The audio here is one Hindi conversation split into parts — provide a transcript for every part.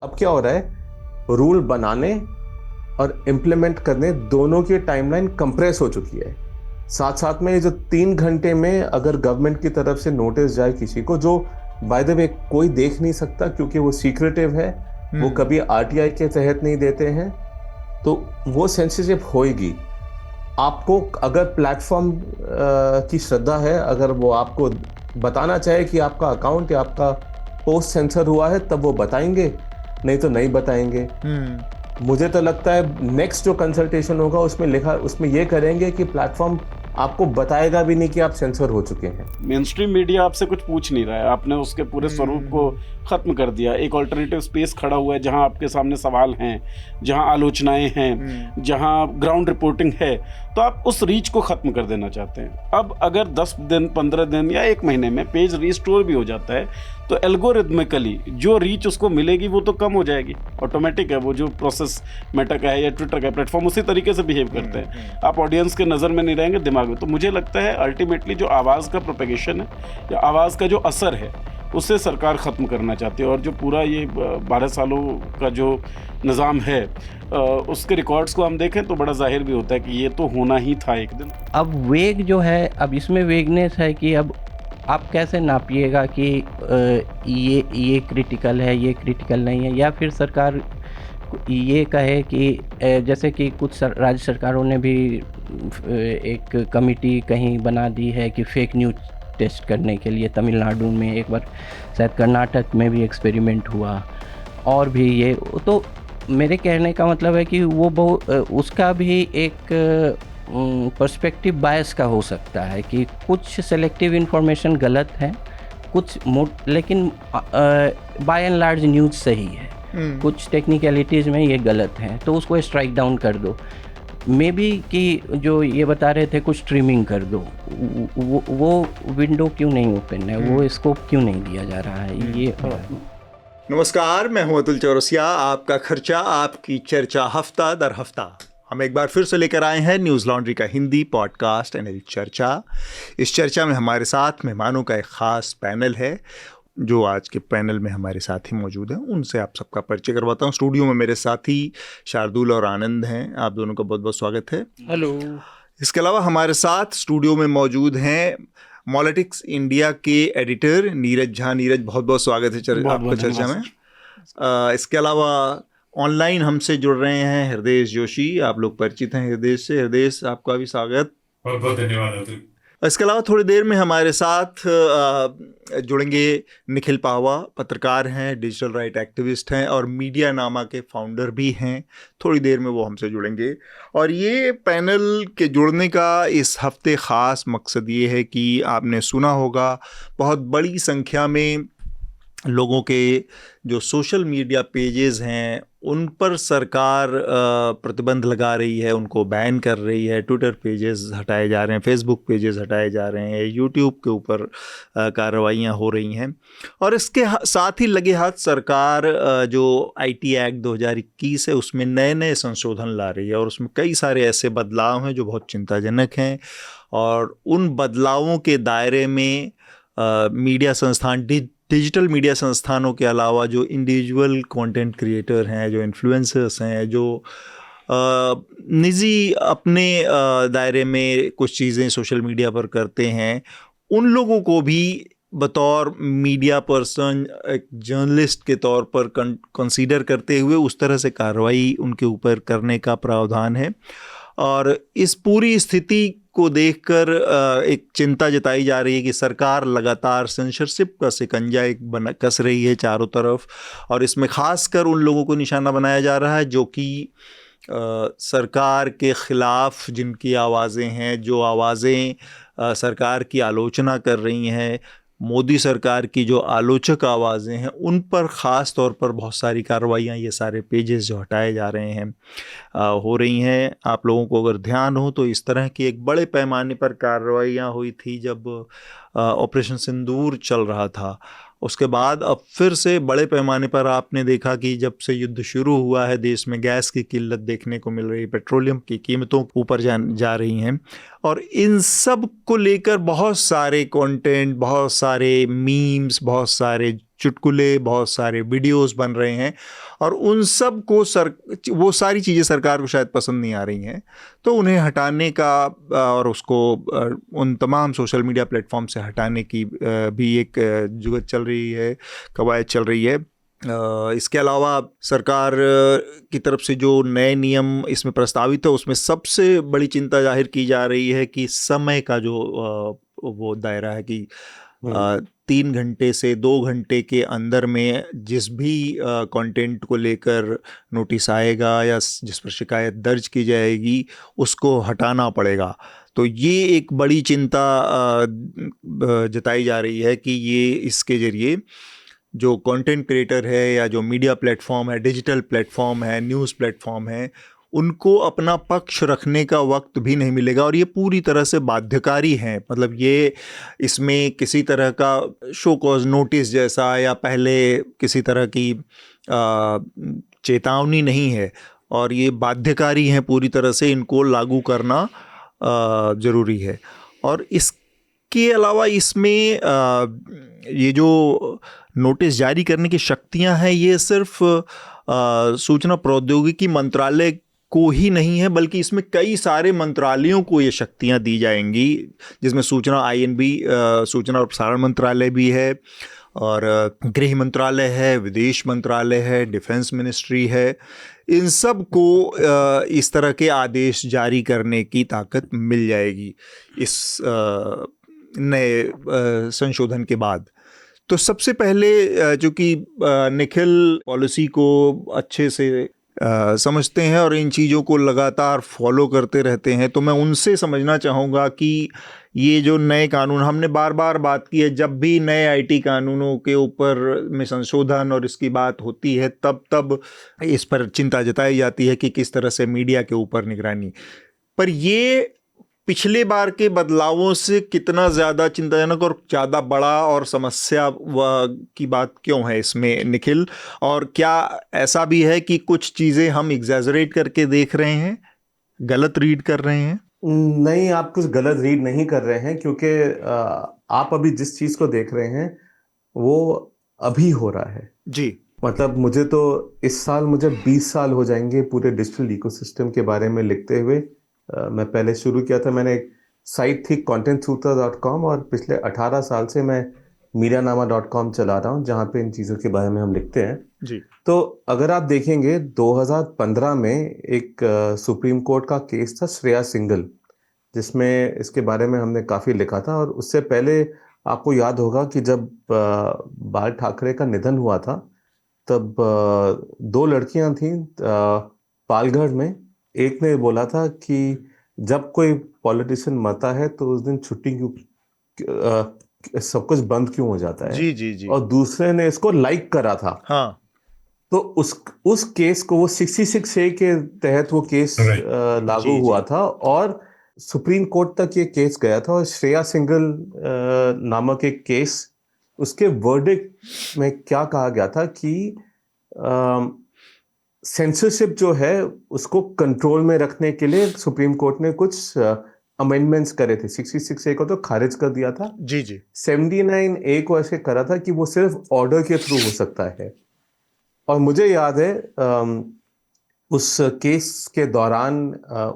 अब क्या हो रहा है, रूल बनाने और इम्प्लीमेंट करने दोनों की टाइमलाइन कंप्रेस हो चुकी है। साथ साथ में ये जो 3 घंटे में अगर गवर्नमेंट की तरफ से नोटिस जाए किसी को, जो बाय द वे कोई देख नहीं सकता क्योंकि वो सीक्रेटिव है, वो कभी आरटीआई के तहत नहीं देते हैं, तो वो सेंसिटिव होएगी। आपको अगर प्लेटफॉर्म की श्रद्धा है, अगर वो आपको बताना चाहे कि आपका अकाउंट या आपका पोस्ट सेंसर हुआ है, तब वो बताएंगे, नहीं तो नहीं बताएंगे। मुझे तो लगता है नेक्स्ट जो कंसल्टेशन होगा उसमें ये करेंगे कि प्लेटफॉर्म आपको बताएगा भी नहीं कि आप सेंसर हो चुके हैं। मेन स्ट्रीम मीडिया आपसे कुछ पूछ नहीं रहा है, आपने उसके पूरे स्वरूप को खत्म कर दिया। एक ऑल्टरनेटिव स्पेस खड़ा हुआ है जहां आपके सामने सवाल हैं, जहां आलोचनाएं हैं, जहां ग्राउंड रिपोर्टिंग है, तो आप उस रीच को खत्म कर देना चाहते हैं। अब अगर 10 दिन 15 दिन या 1 महीने में पेज रिस्टोर भी हो जाता है तो एल्गोरिथमिकली जो रीच उसको मिलेगी वो तो कम हो जाएगी, ऑटोमेटिक है। वो जो प्रोसेस मेटा का है या ट्विटर का है, प्लेटफॉर्म उसी तरीके से बिहेव करते हैं। आप ऑडियंस के नज़र में नहीं रहेंगे, दिमाग में। तो मुझे लगता है अल्टीमेटली जो आवाज़ का प्रोपेगेशन है या आवाज़ का जो असर है उसे सरकार ख़त्म करना चाहती है। और जो पूरा ये 12 सालों का जो निज़ाम है उसके रिकॉर्ड्स को हम देखें तो बड़ा जाहिर भी होता है कि ये तो होना ही था एक दिन। अब वेग जो है, अब इसमें वेगनेस है कि अब आप कैसे नापिएगा कि ये क्रिटिकल है, ये क्रिटिकल नहीं है, या फिर सरकार ये कहे कि जैसे कि कुछ राज्य सरकारों ने भी एक कमेटी कहीं बना दी है कि फेक न्यूज़ टेस्ट करने के लिए। तमिलनाडु में एक बार, शायद कर्नाटक में भी एक्सपेरिमेंट हुआ, और भी ये। तो मेरे कहने का मतलब है कि वो उसका भी एक पर्सपेक्टिव बायस का हो सकता है कि कुछ सेलेक्टिव इंफॉर्मेशन गलत है, कुछ लेकिन बाय एंड लार्ज न्यूज़ सही है। कुछ टेक्निकलिटीज़ में ये गलत हैं तो उसको स्ट्राइक डाउन कर दो। मे बी कि जो ये बता रहे थे कुछ ट्रिमिंग कर दो, वो विंडो क्यों नहीं ओपन है, वो स्कोप क्यों नहीं दिया जा रहा है। ये नमस्कार, मैं हूं अतुल चौरसिया। आपका खर्चा आपकी चर्चा, हफ्ता दर हफ्ता हम एक बार फिर से लेकर आए हैं न्यूज़ लॉन्ड्री का हिंदी पॉडकास्ट एनएल चर्चा। इस चर्चा में हमारे साथ मेहमानों का एक ख़ास पैनल है। जो आज के पैनल में हमारे साथी मौजूद हैं उनसे आप सबका परिचय करवाता हूं। स्टूडियो में मेरे साथी शार्दुल और आनंद हैं, आप दोनों का बहुत बहुत स्वागत है। हेलो। इसके अलावा हमारे साथ स्टूडियो में मौजूद हैं मॉलिटिक्स इंडिया के एडिटर नीरज झा। नीरज, बहुत बहुत स्वागत है आपका चर्चा में। इसके अलावा ऑनलाइन हमसे जुड़ रहे हैं हृदय जोशी, आप लोग परिचित हैं हृदय से। हृदय, आपका भी स्वागत। बहुत बहुत धन्यवाद। इसके अलावा थोड़ी देर में हमारे साथ जुड़ेंगे निखिल पाहवा, पत्रकार हैं, डिजिटल राइट एक्टिविस्ट हैं और मीडिया नामा के फाउंडर भी हैं। थोड़ी देर में वो हमसे जुड़ेंगे। और ये पैनल के जुड़ने का इस हफ्ते ख़ास मकसद ये है कि आपने सुना होगा बहुत बड़ी संख्या में लोगों के जो सोशल मीडिया पेजेस हैं उन पर सरकार प्रतिबंध लगा रही है, उनको बैन कर रही है। ट्विटर पेजेस हटाए जा रहे हैं, फेसबुक पेजेस हटाए जा रहे हैं, यूट्यूब के ऊपर कार्रवाइयाँ हो रही हैं। और इसके साथ ही लगे हाथ सरकार जो आईटी एक्ट 2021 है उसमें नए नए संशोधन ला रही है और उसमें कई सारे ऐसे बदलाव हैं जो बहुत चिंताजनक हैं। और उन बदलावों के दायरे में मीडिया संस्थान, डिजिटल मीडिया संस्थानों के अलावा जो इंडिविजुअल कंटेंट क्रिएटर हैं, जो इन्फ्लुएंसर्स हैं, जो निजी अपने दायरे में कुछ चीज़ें सोशल मीडिया पर करते हैं, उन लोगों को भी बतौर मीडिया पर्सन, एक जर्नलिस्ट के तौर पर कंसीडर करते हुए उस तरह से कार्रवाई उनके ऊपर करने का प्रावधान है। और इस पूरी स्थिति को देखकर एक चिंता जताई जा रही है कि सरकार लगातार सेंसरशिप का शिकंजा कस रही है चारों तरफ। और इसमें खासकर उन लोगों को निशाना बनाया जा रहा है जो कि सरकार के ख़िलाफ़ जिनकी आवाज़ें हैं, जो आवाज़ें सरकार की आलोचना कर रही हैं, मोदी सरकार की जो आलोचक आवाज़ें हैं, उन पर ख़ास तौर पर बहुत सारी कार्रवाइयाँ, ये सारे पेजेस जो हटाए जा रहे हैं हो रही हैं। आप लोगों को अगर ध्यान हो तो इस तरह की एक बड़े पैमाने पर कार्रवाइयाँ हुई थी जब ऑपरेशन सिंदूर चल रहा था। उसके बाद अब फिर से बड़े पैमाने पर आपने देखा कि जब से युद्ध शुरू हुआ है देश में गैस की किल्लत देखने को मिल रही है, पेट्रोलियम की कीमतों ऊपर जा रही हैं और इन सब को लेकर बहुत सारे कंटेंट, बहुत सारे मीम्स, बहुत सारे चुटकुले, बहुत सारे वीडियोस बन रहे हैं और उन सब को वो सारी चीज़ें सरकार को शायद पसंद नहीं आ रही हैं, तो उन्हें हटाने का और उसको उन तमाम सोशल मीडिया प्लेटफॉर्म से हटाने की भी एक जुगत चल रही है, कवायद चल रही है। इसके अलावा सरकार की तरफ से जो नए नियम इसमें प्रस्तावित है उसमें सबसे बड़ी चिंता जाहिर की जा रही है कि समय का जो वो दायरा है कि 3 घंटे से 2 घंटे के अंदर में जिस भी कंटेंट को लेकर नोटिस आएगा या जिस पर शिकायत दर्ज की जाएगी उसको हटाना पड़ेगा। तो ये एक बड़ी चिंता जताई जा रही है कि ये इसके ज़रिए जो कंटेंट क्रिएटर है या जो मीडिया प्लेटफॉर्म है, डिजिटल प्लेटफॉर्म है, न्यूज़ प्लेटफॉर्म है, उनको अपना पक्ष रखने का वक्त भी नहीं मिलेगा और ये पूरी तरह से बाध्यकारी हैं। मतलब ये इसमें किसी तरह का शो कॉज नोटिस जैसा या पहले किसी तरह की चेतावनी नहीं है और ये बाध्यकारी हैं पूरी तरह से, इनको लागू करना ज़रूरी है। और इसके अलावा इसमें ये जो नोटिस जारी करने की शक्तियां हैं ये सिर्फ सूचना प्रौद्योगिकी मंत्रालय को ही नहीं है बल्कि इसमें कई सारे मंत्रालयों को ये शक्तियां दी जाएंगी, जिसमें सूचना INB सूचना और प्रसारण मंत्रालय भी है और गृह मंत्रालय है, विदेश मंत्रालय है, डिफेंस मिनिस्ट्री है। इन सब को इस तरह के आदेश जारी करने की ताकत मिल जाएगी इस नए संशोधन के बाद। तो सबसे पहले चूँकि निखिल पॉलिसी को अच्छे से समझते हैं और इन चीज़ों को लगातार फॉलो करते रहते हैं, तो मैं उनसे समझना चाहूँगा कि ये जो नए कानून, हमने बार बार बात की है, जब भी नए IT कानूनों के ऊपर में संशोधन और इसकी बात होती है तब इस पर चिंता जताई जाती है कि किस तरह से मीडिया के ऊपर निगरानी, पर ये पिछले बार के बदलावों से कितना ज़्यादा चिंताजनक और ज़्यादा बड़ा और समस्या की बात क्यों है इसमें निखिल? और क्या ऐसा भी है कि कुछ चीज़ें हम एग्जैजरेट करके देख रहे हैं, गलत रीड कर रहे हैं? नहीं, आप कुछ गलत रीड नहीं कर रहे हैं क्योंकि आप अभी जिस चीज़ को देख रहे हैं वो अभी हो रहा है जी। मतलब मुझे तो इस साल मुझे 20 साल हो जाएंगे पूरे डिजिटल इकोसिस्टम के बारे में लिखते हुए। मैं पहले शुरू किया था, मैंने एक साइट थी contentsutra.com और पिछले 18 साल से मैं medianama.com चला रहा हूँ जहाँ पे इन चीज़ों के बारे में हम लिखते हैं जी। तो अगर आप देखेंगे 2015 में एक सुप्रीम कोर्ट का केस था श्रेया सिंगल, जिसमें इसके बारे में हमने काफ़ी लिखा था। और उससे पहले आपको याद होगा कि जब बाल ठाकरे का निधन हुआ था तब 2 लड़कियां थीं पालघर में। एक ने बोला था कि जब कोई पॉलिटिशियन मरता है तो उस दिन छुट्टी क्यों सब कुछ बंद क्यों हो जाता है। जी जी जी। और दूसरे ने इसको लाइक करा था। हाँ। तो उस केस को वो 66A के तहत वो केस लागू हुआ था और सुप्रीम कोर्ट तक ये केस गया था। और श्रेया सिंगल नामक एक केस, उसके वर्डिक्ट में क्या कहा गया था कि सेंसरशिप जो है उसको कंट्रोल में रखने के लिए सुप्रीम कोर्ट ने कुछ अमेंडमेंट्स करे थे। 66A को तो खारिज कर दिया था। जी जी। 79A को ऐसे करा था कि वो सिर्फ ऑर्डर के थ्रू हो सकता है। और मुझे याद है उस केस के दौरान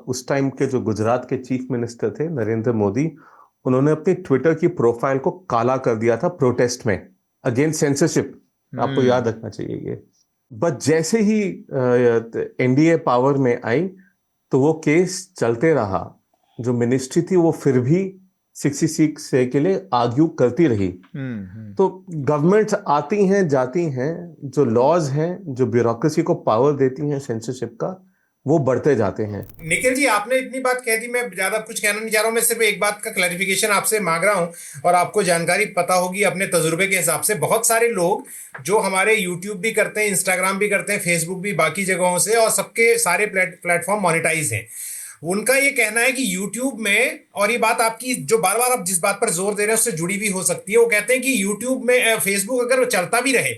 उस टाइम के जो गुजरात के चीफ मिनिस्टर थे नरेंद्र मोदी, उन्होंने अपनी ट्विटर की प्रोफाइल को काला कर दिया था प्रोटेस्ट में अगेंस्ट सेंसरशिप। आपको याद रखना चाहिए ये। बट जैसे ही NDA पावर में आई तो वो केस चलते रहा। जो मिनिस्ट्री थी वो फिर भी 66A के लिए आर्ग्यू करती रही। तो गवर्नमेंट्स आती हैं जाती हैं, जो लॉज हैं, जो ब्यूरोक्रेसी को पावर देती हैं सेंसरशिप का, वो बढ़ते जाते हैं। निखिल जी, आपने इतनी बात कह दी, मैं ज्यादा कुछ कहना नहीं चाह रहा हूं। मैं सिर्फ एक बात का क्लैरिफिकेशन आपसे मांग रहा हूं और आपको जानकारी पता होगी अपने तजुर्बे के हिसाब से। बहुत सारे लोग जो हमारे यूट्यूब भी करते हैं, इंस्टाग्राम भी करते हैं, फेसबुक भी, बाकी जगहों से, और सबके सारे प्लेटफॉर्म मोनेटाइज हैं, उनका ये कहना है कि यूट्यूब में, और ये बात आपकी जो बार बार आप जिस बात पर जोर दे रहे हैं उससे जुड़ी भी हो सकती है, वो कहते हैं कि यूट्यूब में फेसबुक अगर चलता भी रहे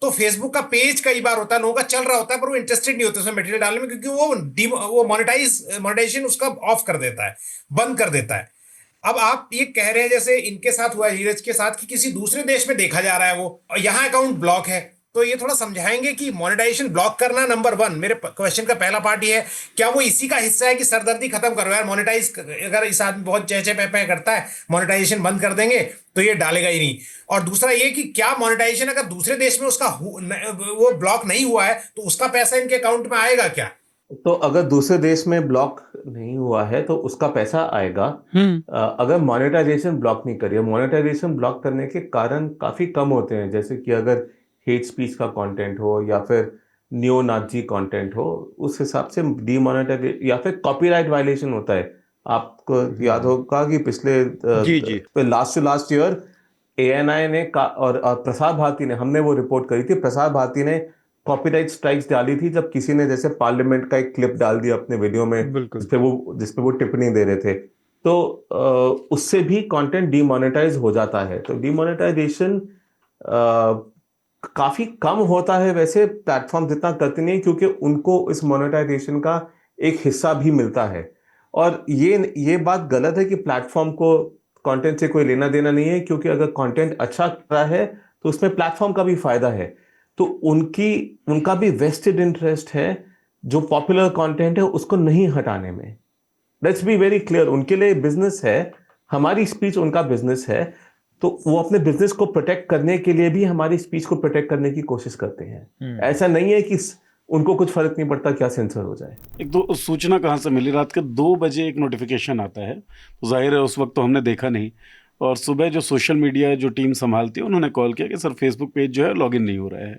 तो फेसबुक का पेज कई बार होता है, लोगों का चल रहा होता है, पर वो इंटरेस्टेड नहीं होते उसमें मटेरियल डालने में, क्योंकि वो मोनेटाइजेशन उसका ऑफ कर देता है, बंद कर देता है। अब आप ये कह रहे हैं जैसे इनके साथ हुआ है, नीरज के साथ, कि किसी दूसरे देश में देखा जा रहा है वो, और यहाँ अकाउंट ब्लॉक है। तो ये थोड़ा समझाएंगे कि मोनेटाइजेशन ब्लॉक करना, नंबर वन, मेरे क्वेश्चन का पहला पार्ट ये है, क्या वो इसी का हिस्सा है कि सरदर्दी खत्म करो यार, मोनेटाइज अगर इस आदमी बहुत चह चह पे करता है, मोनेटाइजेशन बंद कर देंगे तो ये डालेगा ही नहीं। और दूसरा ये कि क्या मोनेटाइजेशन अगर दूसरे देश में उसका वो ब्लॉक नहीं हुआ है तो उसका पैसा इनके अकाउंट में आएगा क्या? तो अगर दूसरे देश में ब्लॉक नहीं हुआ है तो उसका पैसा आएगा। अगर मोनेटाइजेशन ब्लॉक नहीं करिए, मोनेटाइजेशन ब्लॉक करने के कारण काफी कम होते हैं, जैसे कि अगर हेट स्पीच का कंटेंट हो या फिर नियो नाजी कंटेंट हो, उस हिसाब से डीमोनेटाइजेशन, या फिर कॉपीराइट वायलेशन होता है। आपको याद होगा कि पिछले लास्ट ईयर ANI ने और प्रसार भारती ने, हमने वो रिपोर्ट करी थी, प्रसार भारती ने कॉपीराइट स्ट्राइक्स डाली थी जब किसी ने जैसे पार्लियामेंट का एक क्लिप डाल दिया अपने वीडियो में, जिसपे वो टिप्पणी दे रहे थे, तो उससे भी कंटेंट डीमोनेटाइज हो जाता है। तो डीमोनेटाइजेशन काफी कम होता है, वैसे प्लेटफॉर्म जितना करते नहीं, क्योंकि उनको इस मोनेटाइजेशन का एक हिस्सा भी मिलता है। और ये बात गलत है कि प्लेटफॉर्म को कंटेंट से कोई लेना देना नहीं है, क्योंकि अगर कंटेंट अच्छा कर रहा है तो उसमें प्लेटफॉर्म का भी फायदा है। तो उनका भी वेस्टेड इंटरेस्ट है जो पॉपुलर कंटेंट है उसको नहीं हटाने में। लेट्स बी वेरी क्लियर, उनके लिए बिजनेस है, हमारी स्पीच उनका बिजनेस है, तो वो अपने बिजनेस को प्रोटेक्ट करने के लिए भी हमारी स्पीच को प्रोटेक्ट करने की कोशिश करते हैं। ऐसा नहीं है कि उनको कुछ फर्क नहीं पड़ता क्या सेंसर हो जाए। एक दो सूचना कहाँ से मिली, रात के 2 बजे एक नोटिफिकेशन आता है, तो जाहिर है उस वक्त तो हमने देखा नहीं, और सुबह जो सोशल मीडिया जो टीम संभालती है उन्होंने कॉल किया कि सर फेसबुक पेज जो है लॉगिन नहीं हो रहा है।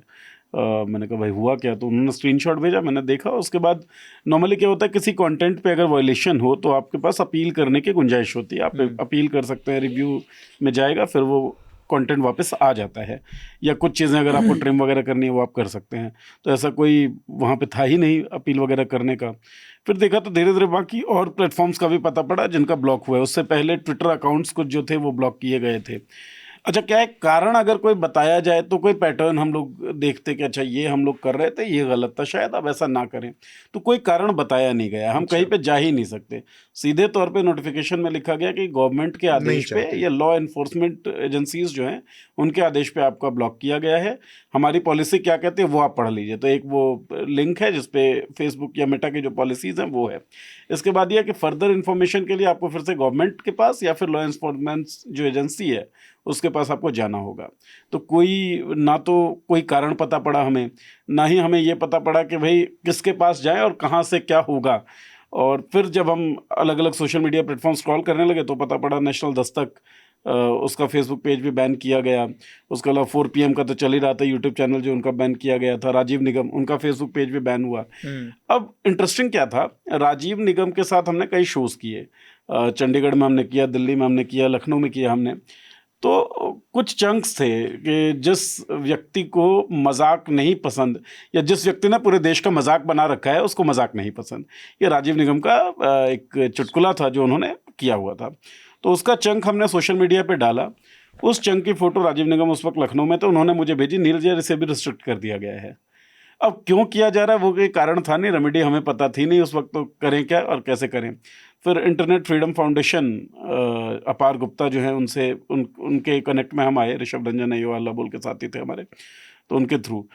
मैंने कहा भाई हुआ क्या, तो उन्होंने स्क्रीनशॉट भेजा, मैंने देखा। उसके बाद नॉर्मली क्या होता है, किसी कंटेंट पे अगर वायलेशन हो तो आपके पास अपील करने की गुंजाइश होती है, आप अपील कर सकते हैं, रिव्यू में जाएगा, फिर वो कंटेंट वापस आ जाता है, या कुछ चीज़ें अगर आपको ट्रिम वगैरह करनी है वो आप कर सकते हैं। तो ऐसा कोई वहाँ पे था ही नहीं अपील वगैरह करने का। फिर देखा तो धीरे धीरे बाकी और प्लेटफॉर्म्स का भी पता पड़ा जिनका ब्लॉक हुआ है। उससे पहले ट्विटर अकाउंट्स कुछ जो थे वो ब्लॉक किए गए थे। अच्छा, क्या है कारण अगर कोई बताया जाए तो कोई पैटर्न हम लोग देखते कि अच्छा ये हम लोग कर रहे थे, ये गलत था, शायद अब ऐसा ना करें। तो कोई कारण बताया नहीं गया, हम कहीं पे जा ही नहीं सकते। सीधे तौर पे नोटिफिकेशन में लिखा गया कि गवर्नमेंट के आदेश पे या लॉ एनफोर्समेंट एजेंसीज जो हैं उनके आदेश पे आपका ब्लॉक किया गया है। हमारी पॉलिसी क्या कहती है वो आप पढ़ लीजिए। तो एक वो लिंक है जिसपे फेसबुक या मेटा की जो पॉलिसीज़ हैं वो है। इसके बाद यह कि फर्दर इन्फॉर्मेशन के लिए आपको फिर से गवर्नमेंट के पास या फिर लॉ एनफोर्समेंट जो एजेंसी है उसके पास आपको जाना होगा। तो ना तो कोई कारण पता पड़ा हमें, ना ही हमें ये पता पड़ा कि भाई किसके पास जाएं और कहाँ से क्या होगा। और फिर जब हम अलग अलग सोशल मीडिया प्लेटफॉर्म स्क्रॉल करने लगे तो पता पड़ा नेशनल दस्तक, उसका फेसबुक पेज भी बैन किया गया। उसके अलावा 4 PM का तो चल ही रहा था, यूट्यूब चैनल जो उनका बैन किया गया था। राजीव निगम, उनका फेसबुक पेज भी बैन हुआ। अब इंटरेस्टिंग क्या था, राजीव निगम के साथ हमने कई शोज़ किए, चंडीगढ़ में हमने किया, दिल्ली में हमने किया, लखनऊ में किया हमने। तो कुछ चंक्स थे कि जिस व्यक्ति को मजाक नहीं पसंद या जिस व्यक्ति ने पूरे देश का मजाक बना रखा है उसको मजाक नहीं पसंद। ये राजीव निगम का एक चुटकुला था जो उन्होंने किया हुआ था। तो उसका चंक हमने सोशल मीडिया पे डाला। उस चंक की फ़ोटो राजीव निगम उस वक्त लखनऊ में, तो उन्होंने मुझे भेजी, नीरज यार इसे भी रिस्ट्रिक्ट कर दिया गया है। अब क्यों किया जा रहा है वो कोई कारण था नहीं, रेमेडी हमें पता थी नहीं उस वक्त, तो करें क्या और कैसे करें। फिर इंटरनेट फ्रीडम फाउंडेशन, अपार गुप्ता जो है उनसे उनके कनेक्ट में हम आए, ऋषभ रंजन अय्यवाला बोल के साथी थे हमारे, तो उनके थ्रू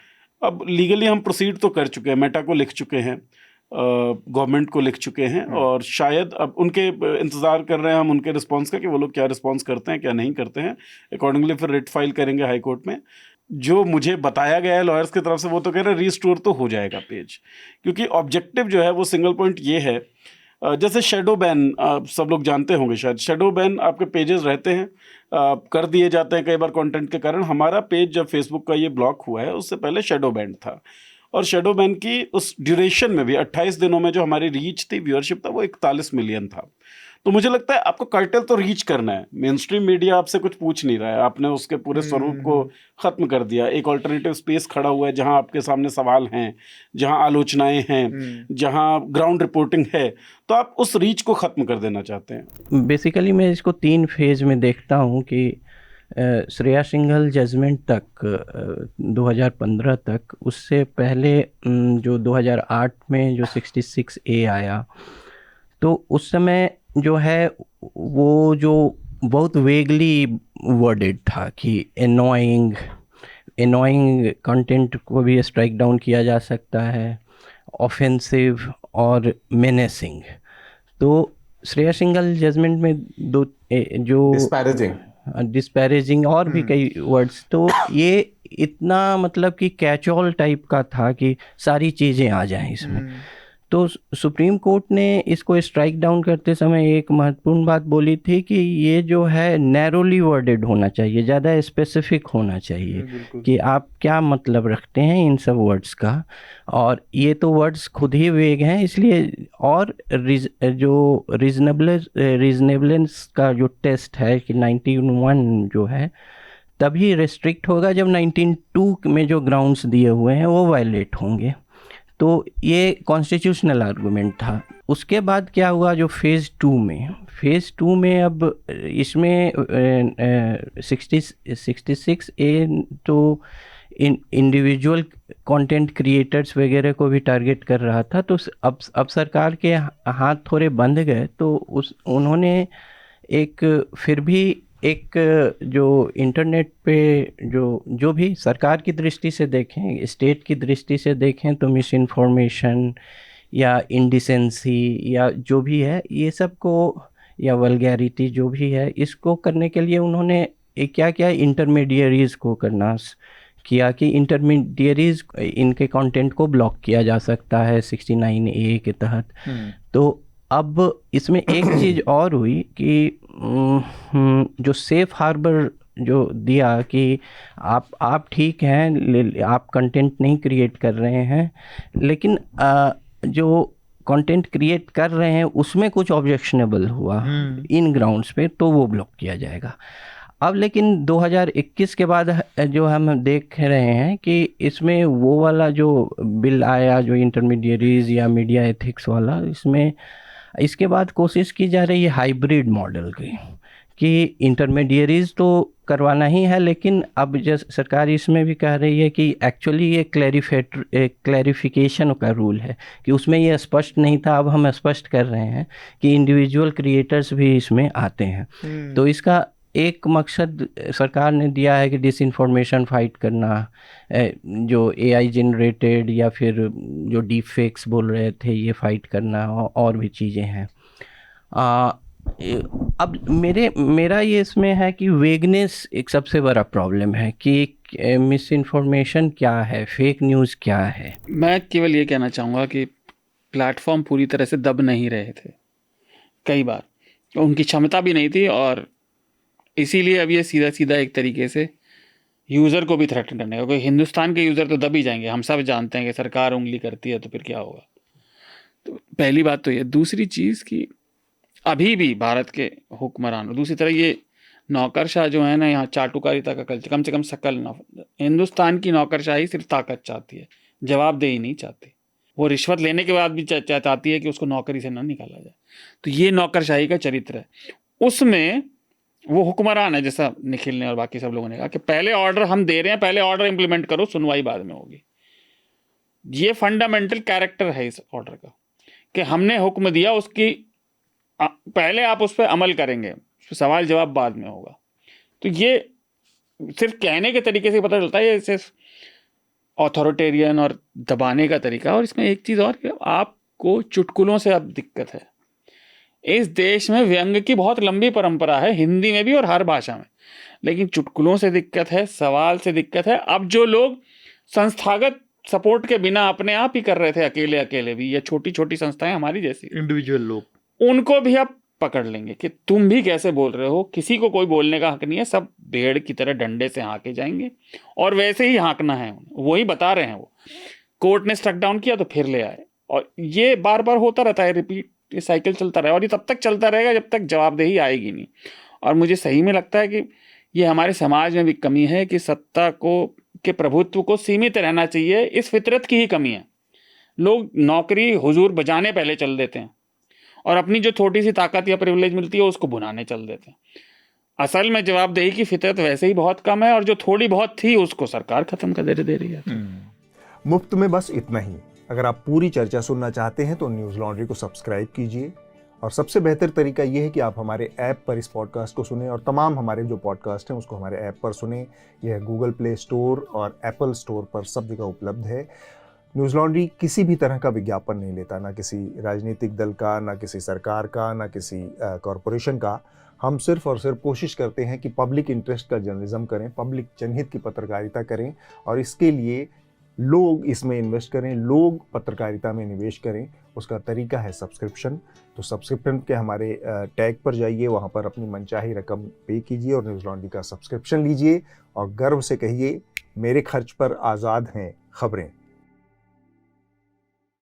अब लीगली हम प्रोसीड तो कर चुके हैं, मेटा को लिख चुके हैं, गवर्नमेंट को लिख चुके हैं, और शायद अब उनके इंतज़ार कर रहे हैं हम उनके रिस्पांस का कि वो लोग क्या रिस्पांस करते हैं क्या नहीं करते हैं। अकॉर्डिंगली फिर रिट फाइल करेंगे हाई कोर्ट में। जो मुझे बताया गया है लॉयर्स की तरफ से वो तो कह रहे हैं रीस्टोर तो हो जाएगा पेज, क्योंकि ऑब्जेक्टिव जो है वो सिंगल पॉइंट ये है, जैसे शेडो बैन सब लोग जानते होंगे शायद, शेडो बैन आपके पेजेस रहते हैं, कर दिए जाते हैं कई बार कंटेंट के कारण। हमारा पेज जब फेसबुक का ये ब्लॉक हुआ है उससे पहले शेडो बैन था, और शेडो बैन की उस ड्यूरेशन में भी 28 दिनों में जो हमारी रीच थी, व्यूअरशिप था, वो 41 मिलियन था। तो मुझे लगता है आपको कर्टल तो रीच करना है, मेन स्ट्रीम मीडिया आपसे कुछ पूछ नहीं रहा है, आपने उसके पूरे स्वरूप को ख़त्म कर दिया। एक अल्टरनेटिव स्पेस खड़ा हुआ है जहां आपके सामने सवाल हैं, जहां आलोचनाएं हैं, जहां ग्राउंड रिपोर्टिंग है, तो आप उस रीच को ख़त्म कर देना चाहते हैं। बेसिकली मैं इसको 3 फेज में देखता हूँ कि श्रेया सिंघल जजमेंट तक 2015 तक, उससे पहले जो 2008 में जो 66A आया, तो उस समय जो है वो जो बहुत वेगली वर्डेड था कि एनोइंग कंटेंट को भी स्ट्राइक डाउन किया जा सकता है, ऑफेंसिव और मेनेसिंग। तो श्रेया सिंघल जजमेंट में जो डिस्पैरेजिंग और भी कई वर्ड्स, तो ये इतना मतलब कि कैच ऑल टाइप का था कि सारी चीज़ें आ जाएं इसमें। तो सुप्रीम कोर्ट ने इसको स्ट्राइक डाउन करते समय एक महत्वपूर्ण बात बोली थी कि ये जो है नैरोली वर्डेड होना चाहिए, ज़्यादा स्पेसिफिक होना चाहिए कि आप क्या मतलब रखते हैं इन सब वर्ड्स का। और ये तो वर्ड्स खुद ही वेग हैं, इसलिए और जो रीजनेबलेंस का जो टेस्ट है कि 19(1) जो है तभी रिस्ट्रिक्ट होगा जब 19(2) में जो ग्राउंड्स दिए हुए हैं वो वायलेट होंगे। तो ये कॉन्स्टिट्यूशनल आर्गूमेंट था। उसके बाद क्या हुआ, जो फेज़ टू में अब इसमें 66A तो इंडिविजुअल कंटेंट क्रिएटर्स वगैरह को भी टारगेट कर रहा था। तो अब सरकार के हाथ थोड़े बंध गए, तो उन्होंने फिर भी एक जो इंटरनेट पे जो भी सरकार की दृष्टि से देखें, स्टेट की दृष्टि से देखें, तो मिस इन्फॉर्मेशन या इंडिसेंसी या जो भी है ये सब को, या वल्गैरिटी जो भी है, इसको करने के लिए उन्होंने क्या किया, इंटरमीडियरीज़ को करना किया कि इंटरमीडियरीज़ इनके कंटेंट को ब्लॉक किया जा सकता है 69A के तहत। तो अब इसमें एक चीज़ और हुई कि जो सेफ हार्बर जो दिया कि आप ठीक हैं, आप कंटेंट नहीं क्रिएट कर रहे हैं, लेकिन जो कंटेंट क्रिएट कर रहे हैं उसमें कुछ ऑब्जेक्शनेबल हुआ इन ग्राउंड्स पे, तो वो ब्लॉक किया जाएगा। अब लेकिन 2021 के बाद जो हम देख रहे हैं कि इसमें वो वाला जो बिल आया जो इंटरमीडियरीज़ या मीडिया एथिक्स वाला, इसके बाद कोशिश की जा रही है हाइब्रिड मॉडल की कि इंटरमीडियरीज़ तो करवाना ही है, लेकिन अब जैसे सरकार इसमें भी कह रही है कि एक्चुअली ये क्लैरिफिकेशन का रूल है कि उसमें ये स्पष्ट नहीं था, अब हम स्पष्ट कर रहे हैं कि इंडिविजुअल क्रिएटर्स भी इसमें आते हैं। तो इसका एक मकसद सरकार ने दिया है कि डिसइंफॉर्मेशन फाइट करना, जो AI जनरेटेड या फिर जो डीप फेक्स बोल रहे थे ये फाइट करना, और भी चीज़ें हैं। अब मेरा ये इसमें है कि वेगनेस एक सबसे बड़ा प्रॉब्लम है कि मिस इन्फॉर्मेशन क्या है, फेक न्यूज़ क्या है। मैं केवल ये कहना चाहूँगा कि प्लेटफॉर्म पूरी तरह से दब नहीं रहे थे, कई बार उनकी क्षमता भी नहीं थी, और इसीलिए अब ये सीधा सीधा एक तरीके से यूज़र को भी थ्रेटन करने का, क्योंकि हिंदुस्तान के यूज़र तो दब ही जाएंगे। हम सब जानते हैं कि सरकार उंगली करती है तो फिर क्या होगा। तो पहली बात तो ये। दूसरी चीज़ कि अभी भी भारत के हुक्मरान, दूसरी तरफ ये नौकरशाह जो है ना, यहाँ चाटुकारिता का कल्चर, कम से कम शकल हिंदुस्तान की नौकरशाही सिर्फ ताकत चाहती है, जवाबदेही नहीं चाहती। वो रिश्वत लेने के बाद भी चाहती है कि उसको नौकरी से ना निकाला जाए। तो ये नौकरशाही का चरित्र है। उसमें वो हुक्मरान है, जैसा निखिल ने और बाकी सब लोगों ने कहा कि पहले ऑर्डर हम दे रहे हैं, पहले ऑर्डर इंप्लीमेंट करो, सुनवाई बाद में होगी। ये फंडामेंटल कैरेक्टर है इस ऑर्डर का कि हमने हुक्म दिया, उसकी पहले आप उस पर अमल करेंगे, उस पर सवाल जवाब बाद में होगा। तो ये सिर्फ कहने के तरीके से पता चलता है ये सिर्फ ऑथोरिटेरियन और दबाने का तरीका। और इसमें एक चीज़ और कि आपको चुटकुलों से अब दिक्कत है। इस देश में व्यंग की बहुत लंबी परंपरा है, हिंदी में भी और हर भाषा में, लेकिन चुटकुलों से दिक्कत है, सवाल से दिक्कत है। अब जो लोग संस्थागत सपोर्ट के बिना अपने आप ही कर रहे थे, अकेले अकेले भी, या छोटी छोटी संस्थाएं हमारी जैसी इंडिविजुअल लोग, उनको भी अब पकड़ लेंगे कि तुम भी कैसे बोल रहे हो। किसी को कोई बोलने का हक नहीं है, सब भेड़ की तरह डंडे से हाँके जाएंगे, और वैसे ही हाँकना है, वही बता रहे हैं। वो कोर्ट ने स्ट्रक डाउन किया तो फिर ले आए, और ये बार बार होता रहता है, रिपीट, ये साइकिल चलता रहा, और ये तब तक चलता रहेगा जब तक जवाबदेही आएगी नहीं। और मुझे सही में लगता है कि ये हमारे समाज में भी कमी है कि सत्ता के प्रभुत्व को सीमित रहना चाहिए। इस फितरत की ही कमी है। लोग नौकरी हुजूर बजाने पहले चल देते हैं, और अपनी जो छोटी सी ताकत या प्रिविलेज मिलती है उसको भुनाने चल देते हैं। असल में जवाबदेही की फितरत वैसे ही बहुत कम है, और जो थोड़ी बहुत थी उसको सरकार खत्म कर दे रही है। मुफ्त में बस इतना ही। अगर आप पूरी चर्चा सुनना चाहते हैं तो न्यूज़ लॉन्ड्री को सब्सक्राइब कीजिए, और सबसे बेहतर तरीका यह है कि आप हमारे ऐप पर इस पॉडकास्ट को सुनें, और तमाम हमारे जो पॉडकास्ट हैं उसको हमारे ऐप पर सुनें। यह गूगल प्ले स्टोर और एप्पल स्टोर पर सब जगह उपलब्ध है। न्यूज़ लॉन्ड्री किसी भी तरह का विज्ञापन नहीं लेता, ना किसी राजनीतिक दल का, ना किसी सरकार का, ना किसी कॉरपोरेशन का। हम सिर्फ और सिर्फ कोशिश करते हैं कि पब्लिक इंटरेस्ट का जर्नलिज्म करें, पब्लिक जनहित की पत्रकारिता करें, और इसके लिए लोग इसमें इन्वेस्ट करें, लोग पत्रकारिता में निवेश करें। उसका तरीका है सब्सक्रिप्शन। तो सब्सक्रिप्शन के हमारे टैग पर जाइए, वहाँ पर अपनी मनचाही रकम पे कीजिए और न्यूज़ लॉन्ड्री का सब्सक्रिप्शन लीजिए, और गर्व से कहिए, मेरे खर्च पर आज़ाद हैं खबरें।